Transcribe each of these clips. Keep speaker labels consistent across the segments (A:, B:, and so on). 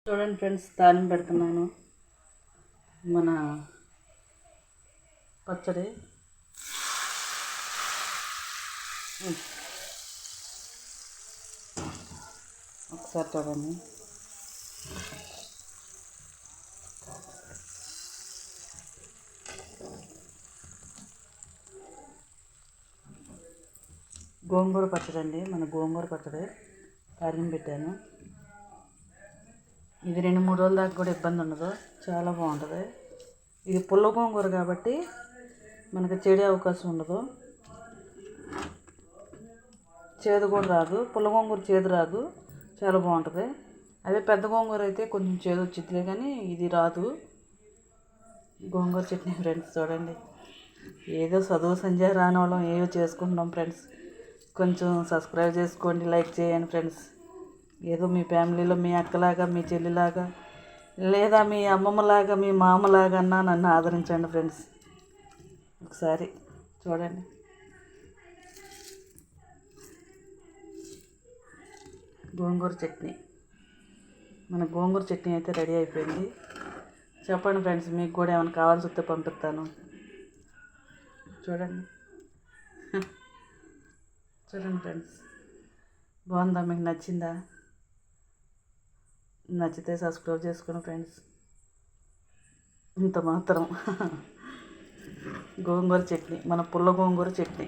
A: చూడండి ఫ్రెండ్స్, తాలింపు పెడుతున్నాను. మన పచ్చడి ఒకసారి చూడండి. గోంగూర పచ్చడి అండి, మన గోంగూర పచ్చడి తాలింపు పెట్టాను. ఇది 2-3 రోజుల దాకా కూడా ఇబ్బంది ఉండదు, చాలా బాగుంటుంది. ఇది పుల్ల గోంగూర కాబట్టి మనకు చెడే అవకాశం ఉండదు, చేదు కూడా రాదు. పుల్ల గోంగూర చేదు రాదు, చాలా బాగుంటుంది. అదే పెద్ద గోంగూర అయితే కొంచెం చేదు వచ్చిద్దిలే, కానీ ఇది రాదు. గోంగూర చట్నీ ఫ్రెండ్స్ చూడండి, ఏదో చదువు సంధ్య రాని వాళ్ళం ఏవో చేసుకుంటున్నాం ఫ్రెండ్స్. కొంచెం సబ్స్క్రైబ్ చేసుకోండి, లైక్ చేయండి ఫ్రెండ్స్. ఏదో మీ ఫ్యామిలీలో మీ అక్కలాగా, మీ చెల్లిలాగా, లేదా మీ అమ్మమ్మలాగా, మీ మామలాగా అన్నా నన్ను ఆదరించండి ఫ్రెండ్స్. ఒకసారి చూడండి. గోంగూర చట్నీ, మన గోంగూర చట్నీ అయితే రెడీ అయిపోయింది. చెప్పండి ఫ్రెండ్స్, మీకు కూడా ఏమైనా కావాల్సి వస్తే పంపిస్తాను. చూడండి చూడండి ఫ్రెండ్స్, బాగుందా? మీకు నచ్చిందా? నచ్చితే సబ్స్క్రైబ్ చేసుకోండి ఫ్రెండ్స్. ఇంత మాత్రం. గోంగూర చట్నీ, మన పుల్ల గోంగూర చట్నీ.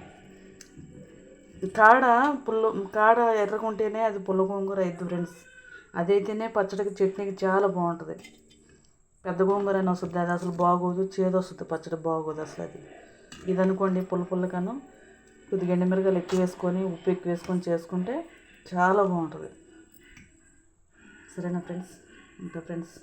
A: కాడ ఎర్రగుంటేనే అది పుల్ల గోంగూర అయిద్ది ఫ్రెండ్స్. అదైతేనే పచ్చడికి చట్నీకి చాలా బాగుంటుంది. పెద్ద గోంగూర అని వస్తుంది, అది అసలు బాగోదు, చేదు వస్తుంది, పచ్చడి బాగోదు అసలు. అది ఇది అనుకోండి, పుల్లకను కొద్దిగా ఎండుమిరగాయలు ఎక్కువ వేసుకొని, ఉప్పు ఎక్కువ వేసుకొని చేసుకుంటే చాలా బాగుంటుంది. సరేనా ఫ్రెండ్స్? ఇంకా ఫ్రెండ్స్